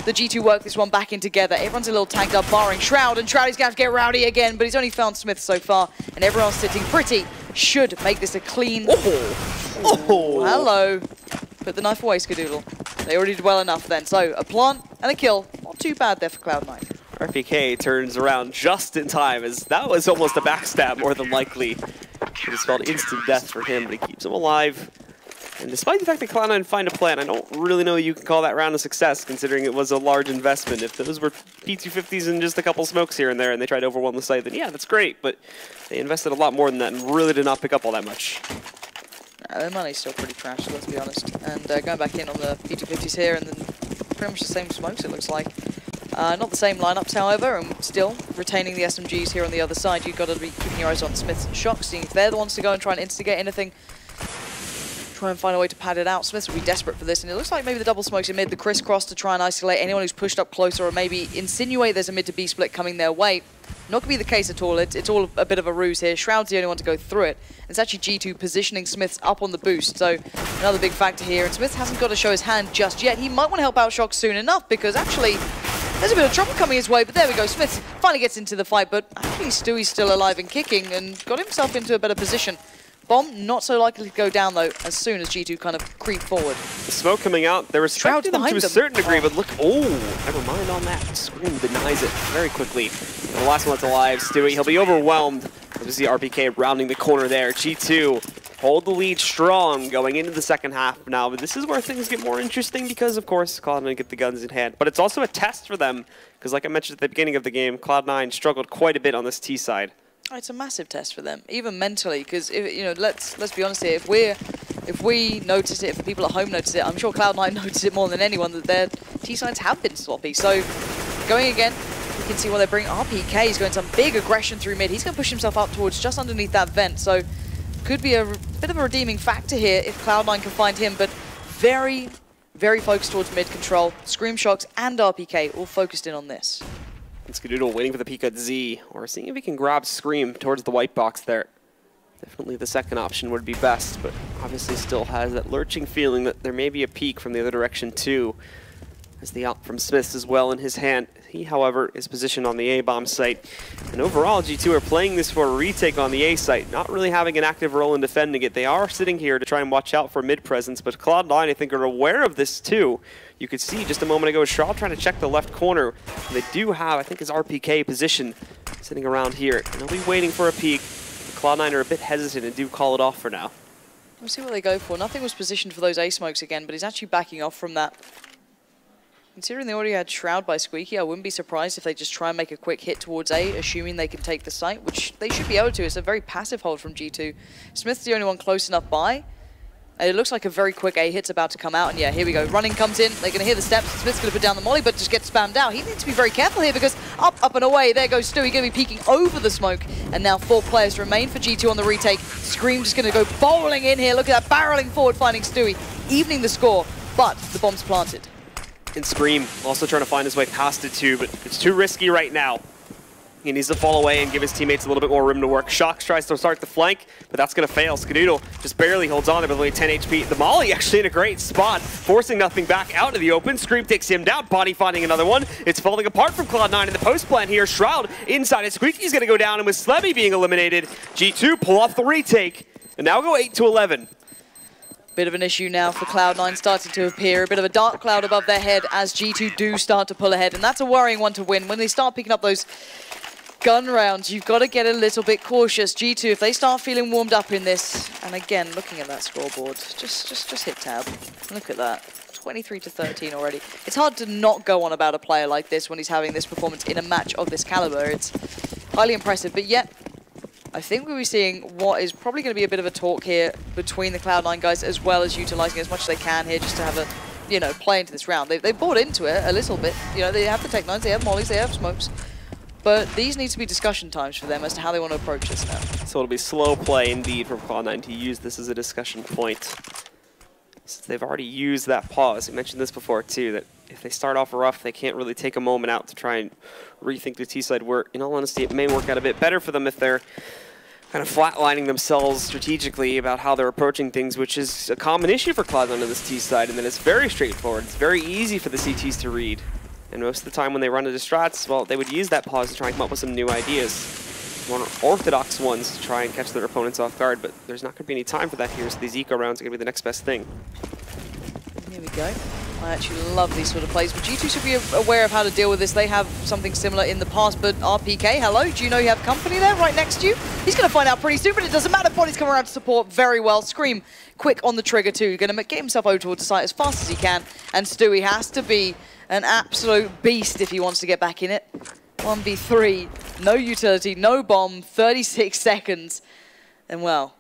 the G2 work this one back in together. Everyone's a little tagged up, barring Shroud, and Shroud is going to have to get rowdy again, but he's only found Smith so far, and everyone's sitting pretty. Should make this a clean... Oh, hello. Put the knife away, Skadoodle. They already did well enough then. So, a plant and a kill. Not too bad there for Cloud9. RPK turns around just in time, as that was almost a backstab more than likely. It is spelled instant death for him, but he keeps him alive. And despite the fact that Cloud9 find a plan, I don't really know you can call that round a success, considering it was a large investment. If those were P250s and just a couple smokes here and there, and they tried to overwhelm the site, then yeah, that's great. But they invested a lot more than that and really did not pick up all that much. Their money's still pretty trash, let's be honest. And going back in on the P250s here, and then pretty much the same smokes, it looks like. Not the same lineups, however, and still retaining the SMGs here on the other side. You've got to be keeping your eyes on Smiths and Shock, seeing if they're the ones to go and try and instigate anything. Try and find a way to pad it out. Smiths will be desperate for this, and it looks like maybe the double smokes in mid, the crisscross to try and isolate anyone who's pushed up closer, or maybe insinuate there's a mid to B split coming their way. Not going to be the case at all. It's all a bit of a ruse here. Shroud's the only one to go through it. It's actually G2 positioning Smiths up on the boost, so another big factor here. And Smiths hasn't got to show his hand just yet. He might want to help out Shock soon enough, because actually there's a bit of trouble coming his way, but there we go. Smiths finally gets into the fight, but actually Stewie's still alive and kicking and got himself into a better position. Bomb not so likely to go down, though, as soon as G2 kind of creep forward. The smoke coming out, they're respecting them to a certain degree, but look, oh, never mind on that. Scream denies it very quickly. And the last one that's alive, Stewie, he'll be overwhelmed. We'll see RPK rounding the corner there. G2 hold the lead strong going into the second half now, but this is where things get more interesting because, of course, Cloud9 get the guns in hand. But it's also a test for them, because like I mentioned at the beginning of the game, Cloud9 struggled quite a bit on this T side. It's a massive test for them, even mentally, because you know, let's be honest here. If we notice it, if the people at home notice it, I'm sure Cloud9 notice it more than anyone that their T sides have been sloppy. So going again, you can see what they're bringing. RPK is going some big aggression through mid. He's going to push himself up towards just underneath that vent. So could be a bit of a redeeming factor here if Cloud9 can find him. But very, very focused towards mid control. Scream Shocks and RPK all focused in on this. Skadoodle waiting for the peek at Z, or seeing if he can grab Scream towards the white box there. Definitely the second option would be best, but obviously still has that lurching feeling that there may be a peek from the other direction too. As the out from Smiths as well in his hand. He, however, is positioned on the A-bomb site. And overall, G2 are playing this for a retake on the A site, not really having an active role in defending it. They are sitting here to try and watch out for mid-presence, but Cloud9, I think, are aware of this too. You could see just a moment ago, Shroud trying to check the left corner. And they do have, I think, his RPK position sitting around here. And they'll be waiting for a peek. Cloud9 are a bit hesitant and do call it off for now. We'll see what they go for. Nothing was positioned for those A smokes again, but he's actually backing off from that. Considering they already had Shroud by Squeaky, I wouldn't be surprised if they just try and make a quick hit towards A, assuming they can take the site, which they should be able to. It's a very passive hold from G2. Smith's the only one close enough by. It looks like a very quick A hit's about to come out, and yeah, here we go. Running comes in, they're going to hear the steps. Smith's going to put down the molly, but just gets spammed out. He needs to be very careful here because up and away. There goes Stewie, going to be peeking over the smoke. And now 4 players remain for G2 on the retake. Scream just going to go bowling in here. Look at that, barreling forward, finding Stewie, evening the score, but the bomb's planted. And Scream also trying to find his way past it too, but it's too risky right now. He needs to fall away and give his teammates a little bit more room to work. Shocks tries to start the flank, but that's going to fail. Skadoodle just barely holds on there with only 10 HP. The molly actually in a great spot, forcing nothing back out to the open. Scream takes him down, Body finding another one. It's falling apart from Cloud9 in the post plan here. Shroud inside it. Squeaky's going to go down, and with Slebby being eliminated, G2 pull off the retake, and now go 8-11. Bit of an issue now for Cloud9 starting to appear. A bit of a dark cloud above their head as G2 do start to pull ahead, and that's a worrying one to win. When they start picking up those gun rounds, you've got to get a little bit cautious. G2, if they start feeling warmed up in this, and again, looking at that scoreboard, just hit tab. Look at that. 23-13 already. It's hard to not go on about a player like this when he's having this performance in a match of this caliber. It's highly impressive, but yet, I think we'll be seeing what is probably going to be a bit of a talk here between the Cloud9 guys, as well as utilizing as much as they can here just to have a, you know, play into this round. They bought into it a little bit. You know, they have the Tech 9s, they have mollies, they have smokes. But these need to be discussion times for them as to how they want to approach this now. So it'll be slow play indeed from Cloud9 to use this as a discussion point. Since they've already used that pause, we mentioned this before too, that if they start off rough, they can't really take a moment out to try and rethink the T-side work. In all honesty, it may work out a bit better for them if they're kind of flatlining themselves strategically about how they're approaching things, which is a common issue for Cloud9 on this T-side, and then it's very straightforward. It's very easy for the CTs to read. And most of the time when they run into strats, well, they would use that pause to try and come up with some new ideas. More orthodox ones to try and catch their opponents off guard, but there's not going to be any time for that here, so these eco rounds are going to be the next best thing. Here we go. I actually love these sort of plays, but G2 should be aware of how to deal with this. They have something similar in the past, but RPK, hello, do you know you have company there right next to you? He's going to find out pretty soon, but it doesn't matter. Body's coming around to support very well. Scream quick on the trigger too. Going to get himself over towards the site as fast as he can, and Stewie has to be an absolute beast if he wants to get back in it. 1v3, no utility, no bomb, 36 seconds, and well,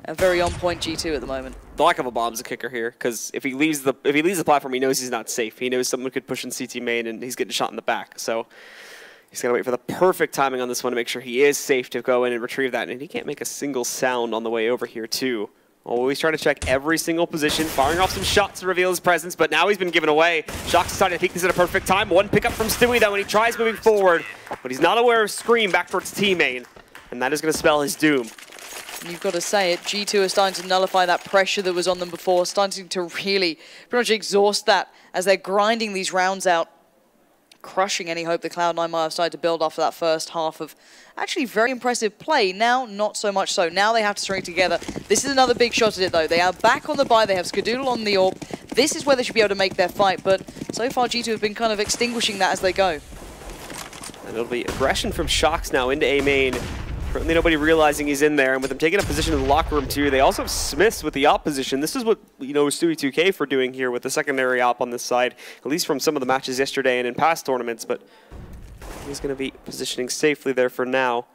a very on-point G2 at the moment. The lack of a bomb's a kicker here, because if he leaves the platform, he knows he's not safe. He knows someone could push in CT main, and he's getting shot in the back. So he's got to wait for the perfect timing on this one to make sure he is safe to go in and retrieve that. And he can't make a single sound on the way over here, too. Always trying to check every single position, firing off some shots to reveal his presence, but now he's been given away. Shox decided to peek this at a perfect time. One pickup from Stewie, though, when he tries moving forward, but he's not aware of Scream back towards T-main, and that is going to spell his doom. You've got to say it, G2 are starting to nullify that pressure that was on them before, starting to really pretty much exhaust that as they're grinding these rounds out, crushing any hope that Cloud9 might have started to build after that first half of actually very impressive play. Now, not so much so. Now they have to string together. This is another big shot at it, though. They are back on the buy. They have Skadoodle on the orb. This is where they should be able to make their fight, but so far G2 have been kind of extinguishing that as they go. And it'll be aggression from Shox now into A main. Certainly nobody realizing he's in there, and with him taking a position in the locker room too, they also have Smiths with the op position. This is what, you know, Stewie 2K for doing here with the secondary op on this side, at least from some of the matches yesterday and in past tournaments, but he's going to be positioning safely there for now.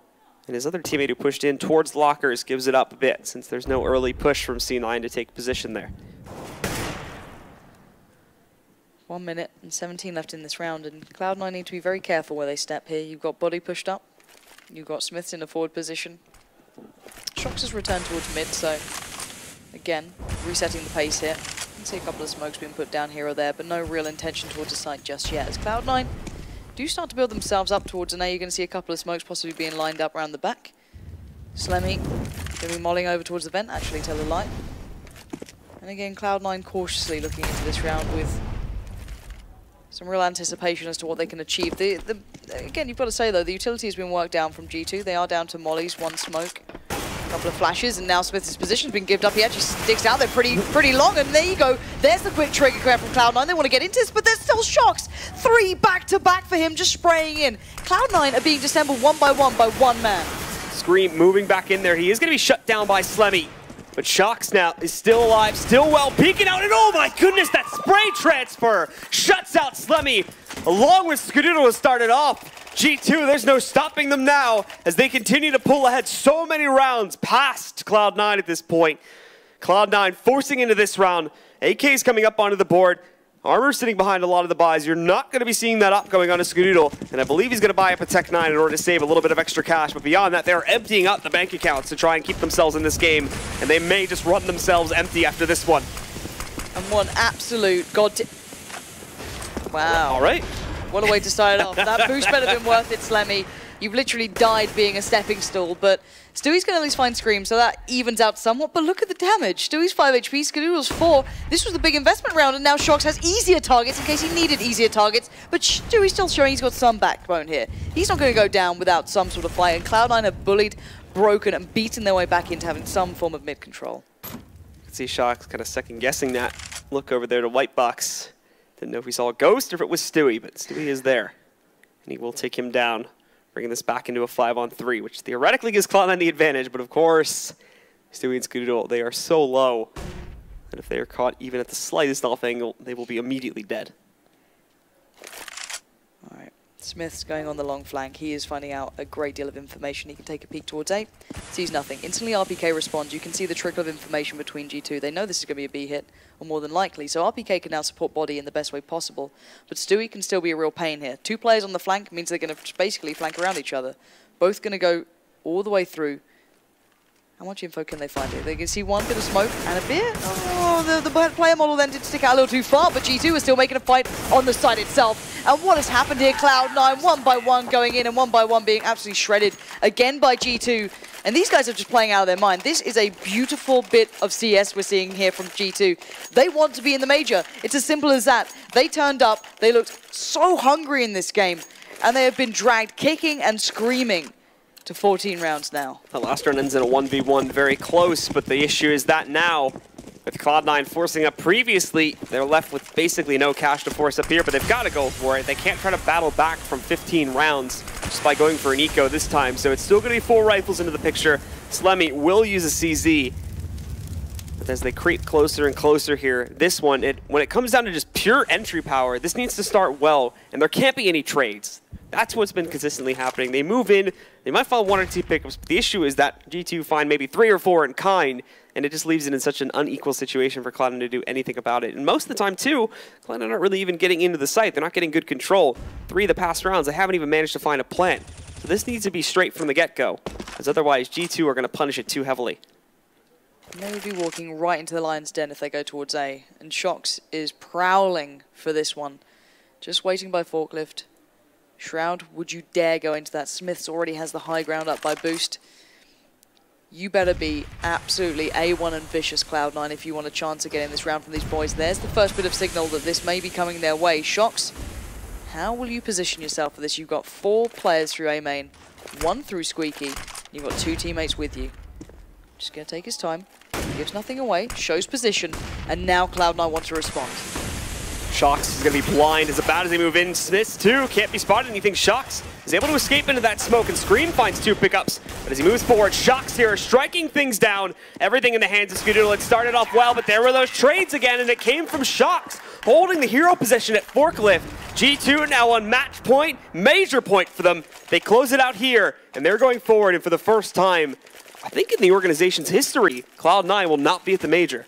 And his other teammate who pushed in towards lockers gives it up a bit, since there's no early push from C9 to take position there. 1 minute and 17 left in this round, and Cloud9 need to be very careful where they step here. You've got Body pushed up. You've got Smiths in a forward position. Shox has returned towards mid, so again, resetting the pace here. You can see a couple of smokes being put down here or there, but no real intention towards the site just yet. As Cloud9 do start to build themselves up towards an A, you're going to see a couple of smokes possibly being lined up around the back. Slemmy going to be molling over towards the vent, actually, tell the light. And again, Cloud9 cautiously looking into this round with some real anticipation as to what they can achieve. Again, you've got to say, though, the utility has been worked down from G2. They are down to mollies, one smoke, a couple of flashes, and now Smith's position's been given up. He actually sticks out there pretty long, and there you go. There's the quick trigger grab from Cloud9. They want to get into this, but there's still Shox. 3 back-to-back for him, just spraying in. Cloud9 are being disassembled one by one man. Scream moving back in there. He is going to be shut down by Slemmy. But Shox now is still alive, still well, peeking out, and oh my goodness, that spray transfer shuts out Slemmy, along with Skadoodle has started off. G2, there's no stopping them now, as they continue to pull ahead so many rounds past Cloud9 at this point. Cloud9 forcing into this round. AK's coming up onto the board. Armor sitting behind a lot of the buys. You're not going to be seeing that up going on to Skadoodle, and I believe he's going to buy up a Tech 9 in order to save a little bit of extra cash, but beyond that, they're emptying out the bank accounts to try and keep themselves in this game, and they may just run themselves empty after this one. And one absolute wow. All right. What a way to start it off. That boost better than worth it, Slemmy. You've literally died being a stepping stool, but Stewie's going to at least find Scream, so that evens out somewhat. But look at the damage. Stewie's 5 HP, Skadoodle's 4. This was the big investment round, and now Shox has easier targets in case he needed easier targets. But Stewie's still showing he's got some backbone here. He's not going to go down without some sort of fight, and Cloud9 have bullied, broken, and beaten their way back into having some form of mid-control. You can see Shox kind of second-guessing that look over there to Whitebox. Didn't know if we saw a ghost or if it was Stewie, but Stewie is there, and he will take him down, bringing this back into a 5-on-3, which theoretically gives Cloud9 the advantage, but of course, Stewie and Skadoodle, they are so low that if they are caught even at the slightest off angle, they will be immediately dead. All right, Smith's going on the long flank. He is finding out a great deal of information. He can take a peek towards A, sees nothing. Instantly RPK responds. You can see the trickle of information between G2. They know this is going to be a B hit, or more than likely, so RPK can now support Body in the best way possible. But Stewie can still be a real pain here. 2 players on the flank means they're going to basically flank around each other. Both going to go all the way through. How much info can they find here? They can see one bit of smoke and a bit. Oh, the player model then did stick out a little too far, but G2 is still making a fight on the side itself. And what has happened here? Cloud9, 1 by 1 going in, and 1 by 1 being absolutely shredded again by G2. And these guys are just playing out of their mind. This is a beautiful bit of CS we're seeing here from G2. They want to be in the major. It's as simple as that. They turned up, they looked so hungry in this game, and they have been dragged kicking and screaming to 14 rounds now. The last round ends in a 1v1, very close, but the issue is that now With Cloud9 forcing up previously, they're left with basically no cash to force up here, but they've got to go for it. They can't try to battle back from 15 rounds just by going for an eco this time, so it's still going to be 4 rifles into the picture. Slemmy will use a CZ. But as they creep closer and closer here, this one, when it comes down to just pure entry power, this needs to start well, and there can't be any trades. That's what's been consistently happening. They move in, they might find 1 or 2 pickups, but the issue is that G2 find maybe 3 or 4 in kind, and it just leaves it in such an unequal situation for Cloud9 to do anything about it. And most of the time, too, Cloud9 aren't really even getting into the site. They're not getting good control. 3 of the past rounds, they haven't even managed to find a plant. So this needs to be straight from the get-go, as otherwise G2 are going to punish it too heavily. They would be walking right into the lion's den if they go towards A. And Shox is prowling for this one. Just waiting by forklift. Shroud, would you dare go into that? Smiths already has the high ground up by boost. You better be absolutely A1 and vicious, Cloud9, if you want a chance of getting this round from these boys. There's the first bit of signal that this may be coming their way. Shox, how will you position yourself for this? You've got 4 players through A main, 1 through Squeaky. You've got 2 teammates with you. Just going to take his time. Gives nothing away, shows position, and now Cloud9 wants to respond. Shox is going to be blind as about as they move in. Smiths, too, can't be spotted. And you think Shox is able to escape into that smoke, and Scream finds 2 pickups. But as he moves forward, Shox here striking things down. Everything in the hands of Scudoodle. It started off well, but there were those trades again, and it came from Shox, holding the hero possession at forklift. G2 now on match point, major point for them. They close it out here, and they're going forward, and for the first time, I think in the organization's history, Cloud9 will not be at the major.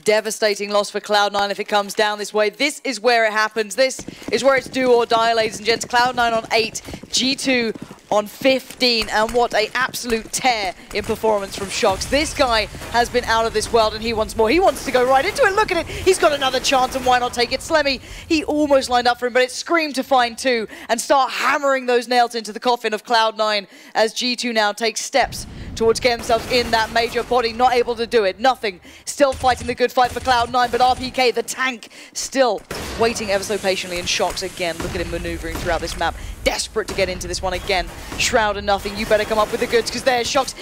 Devastating loss for Cloud9 if it comes down this way. This is where it happens. This is where it's do or die, ladies and gents. Cloud9 on 8, G2 on 15, and what an absolute tear in performance from Shox. This guy has been out of this world, and he wants more. He wants to go right into it. Look at it. He's got another chance, and why not take it? Slemmy, he almost lined up for him, but it's Scream to find 2 and start hammering those nails into the coffin of Cloud9 as G2 now takes steps towards getting themselves in that major body. Not able to do it. Nothing. Still fighting the good fight for Cloud9, but RPK, the tank, still waiting ever so patiently. And Shox again, look at him maneuvering throughout this map. Desperate to get into this one again. Shroud and nothing. You better come up with the goods, because there's Shox.